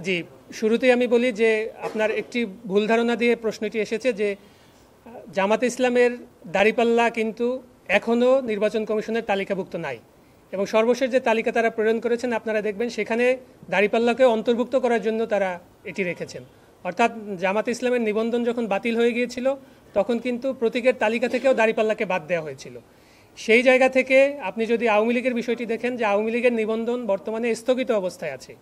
জি, শুরুতেই আমি বলি যে আপনার একটি ভুল ধারণা দিয়ে প্রশ্নটি এসেছে যে জামাতে ইসলামের দাঁড়িপাল্লা কিন্তু এখনও নির্বাচন কমিশনের তালিকাভুক্ত নাই এবং সর্বশেষ যে তালিকা তারা প্রেরণ করেছেন আপনারা দেখবেন সেখানে দাঁড়িপাল্লাকে অন্তর্ভুক্ত করার জন্য তারা এটি রেখেছেন। অর্থাৎ জামাতে ইসলামের নিবন্ধন যখন বাতিল হয়ে গিয়েছিল তখন কিন্তু প্রতীকের তালিকা থেকেও দাঁড়িপাল্লাকে বাদ দেওয়া হয়েছিল। সেই জায়গা থেকে আপনি যদি আওয়ামী লীগের বিষয়টি দেখেন যে আওয়ামী লীগের নিবন্ধন বর্তমানে স্থগিত অবস্থায় আছে।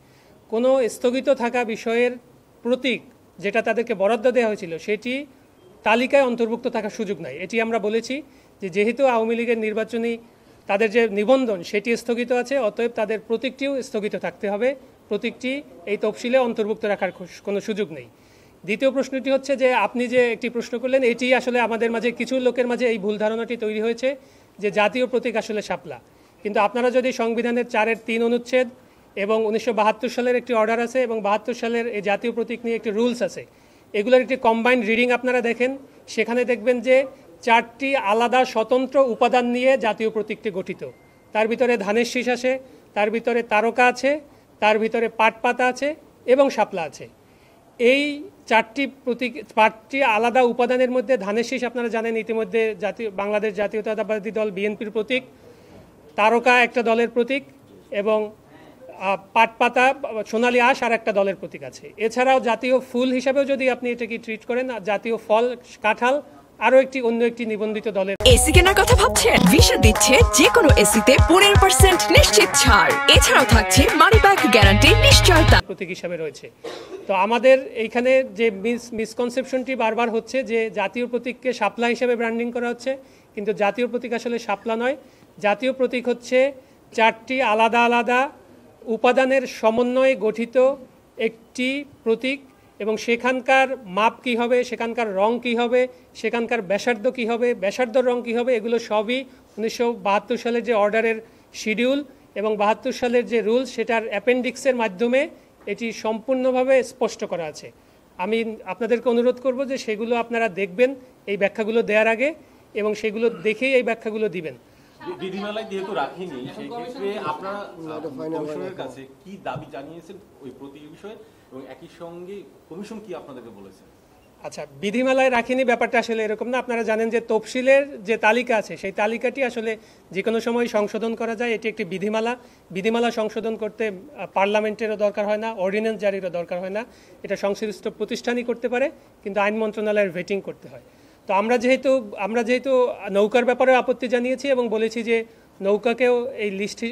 কোনো স্থগিত থাকা বিষয়ের প্রতীক যেটা তাদেরকে বরাদ্দ দেওয়া হয়েছিল সেটি তালিকায় অন্তর্ভুক্ত থাকার সুযোগ নাই। এটি আমরা বলেছি যে যেহেতু আওয়ামী লীগের নির্বাচনী তাদের যে নিবন্ধন সেটি স্থগিত আছে, অতএব তাদের প্রতীকটিও স্থগিত থাকতে হবে, প্রতীকটি এই তফসিলে অন্তর্ভুক্ত রাখার কোনো সুযোগ নেই। দ্বিতীয় প্রশ্নটি হচ্ছে যে আপনি যে একটি প্রশ্ন করলেন এটি আসলে আমাদের মাঝে কিছু লোকের মাঝে এই ভুল ধারণাটি তৈরি হয়েছে যে জাতীয় প্রতীক আসলে শাপলা, কিন্তু আপনারা যদি সংবিধানের 4-3 অনুচ্ছেদ এবং 1972 সালের একটি অর্ডার আছে এবং 72 সালের এই জাতীয় প্রতীক নিয়ে একটি রুলস আছে, এগুলোর একটি কম্বাইন্ড রিডিং আপনারা দেখেন, সেখানে দেখবেন যে 4টি আলাদা স্বতন্ত্র উপাদান নিয়ে জাতীয় প্রতীকটি গঠিত। তার ভিতরে ধানের শীষ আছে, তার ভিতরে তারকা আছে, তার ভিতরে পাট পাতা আছে এবং শাপলা আছে। এই 4টি আলাদা উপাদানের মধ্যে ধানের শীষ আপনারা জানেন ইতিমধ্যে বাংলাদেশ জাতীয়তাবাদী দল বিএনপির প্রতীক, তারকা একটা দলের প্রতীক এবং পাট পাতা সোনালী আঁশ আর একটা দলের প্রতীক আছে। এছাড়াও জাতীয় ফুল হিসাবেও যদি আপনি এটাকে ট্রিট করেন, জাতীয় ফল কাঁঠাল আরো অন্য একটি নিবন্ধিত দলের। এসি কেনার কথা ভাবছেন? ভিশন দিচ্ছে যে কোনো এসিতে 15% নিশ্চিত ছাড়। এছাড়াও থাকছে মানি ব্যাক গ্যারান্টি নিশ্চয়তা প্রতীক হিসাবে রয়েছে। তো আমাদের এইখানে যে মিসকনসেপশনটি বারবার হচ্ছে যে জাতীয় প্রতীককে শাপলা হিসাবে ব্র্যান্ডিং করা হচ্ছে, কিন্তু জাতীয় প্রতীক আসলে শাপলা নয়। জাতীয় প্রতীক হচ্ছে 4টি আলাদা আলাদা উপাদানের সমন্বয়ে গঠিত একটি প্রতীক এবং সেখানকার মাপ কী হবে, সেখানকার রং কী হবে, সেখানকার ব্যাসার্ধ কী হবে, ব্যাসার্ধ রং কী হবে, এগুলো সবই 1972 সালের যে অর্ডারের শিডিউল এবং 72 সালের যে রুলস সেটার অ্যাপেন্ডিক্সের মাধ্যমে এটি সম্পূর্ণভাবে স্পষ্ট করা আছে। আমি আপনাদেরকে অনুরোধ করব যে সেগুলো আপনারা দেখবেন এই ব্যাখ্যাগুলো দেওয়ার আগে এবং সেগুলো দেখেই এই ব্যাখ্যাগুলো দিবেন। বিধিমালায় যেহেতু রাখেনি সেই ক্ষেত্রে আপনারা কমিশনের কাছে কি দাবি জানিয়েছেন ওই প্রতীক বিষয়ে এবং একই সঙ্গে কমিশন কি আপনাদেরকে বলেছে? আচ্ছা, বিধিমালায় রাখিনি ব্যাপারটা আসলে এরকম না। আপনারা জানেন যে তফসিলের যে তালিকা আছে সেই তালিকাটি আসলে যে কোনো সময় সংশোধন করা যায়। এটি একটি বিধিমালা সংশোধন করতে পার্লামেন্টেরও দরকার হয় না, অর্ডিন্যান্স জারিরও দরকার হয় না, এটা সংশ্লিষ্ট প্রতিষ্ঠানই করতে পারে, কিন্তু আইন মন্ত্রণালয়ের ভেটিং করতে হয়। তো আমরা যেহেতু নৌকার ব্যাপারে আপত্তি জানিয়েছি এবং বলেছি যে নৌকাকেও এই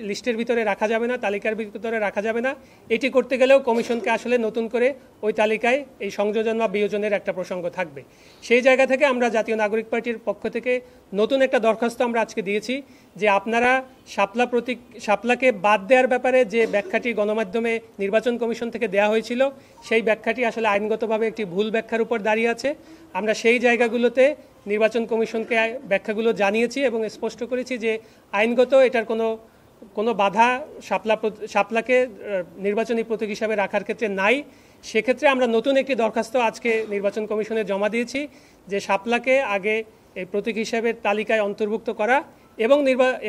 লিস্টের ভিতরে রাখা যাবে না, তালিকার ভিতরে রাখা যাবে না, এটি করতে গেলেও কমিশনকে আসলে নতুন করে ওই তালিকায় এই সংযোজন বা বিয়োজনের একটা প্রসঙ্গ থাকবে। সেই জায়গা থেকে আমরা জাতীয় নাগরিক পার্টির পক্ষ থেকে নতুন একটা দরখাস্ত আমরা আজকে দিয়েছি যে আপনারা শাপলাকে বাদ দেওয়ার ব্যাপারে যে ব্যাখ্যাটি গণমাধ্যমে নির্বাচন কমিশন থেকে দেওয়া হয়েছিল সেই ব্যাখ্যাটি আসলে আইনগতভাবে একটি ভুল ব্যাখ্যার উপর দাঁড়িয়ে আছে। আমরা সেই জায়গাগুলোতে নির্বাচন কমিশনকে ব্যাখ্যাগুলো জানিয়েছি এবং স্পষ্ট করেছি যে আইনগত এটার কোনো বাধা শাপলাকে নির্বাচনী প্রতীক হিসাবে রাখার ক্ষেত্রে নাই। সেক্ষেত্রে আমরা নতুন একটি দরখাস্ত আজকে নির্বাচন কমিশনে জমা দিয়েছি যে শাপলাকে আগে এই প্রতীক হিসাবে তালিকায় অন্তর্ভুক্ত করা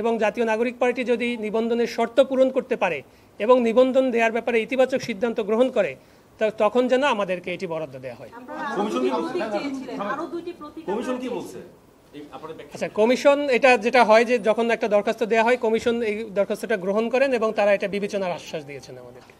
এবং জাতীয় নাগরিক পার্টি যদি নিবন্ধনের শর্ত পূরণ করতে পারে এবং নিবন্ধন দেওয়ার ব্যাপারে ইতিবাচক সিদ্ধান্ত গ্রহণ করে তখন যেন আমাদেরকে এটি বরাদ্দ দেওয়া হয়। আচ্ছা, কমিশন এটা যেটা হয় যে যখন একটা দরখাস্ত দেওয়া হয় কমিশন এই দরখাস্তটা গ্রহণ করেন এবং তারা এটা বিবেচনার আশ্বাস দিয়েছেন আমাদেরকে।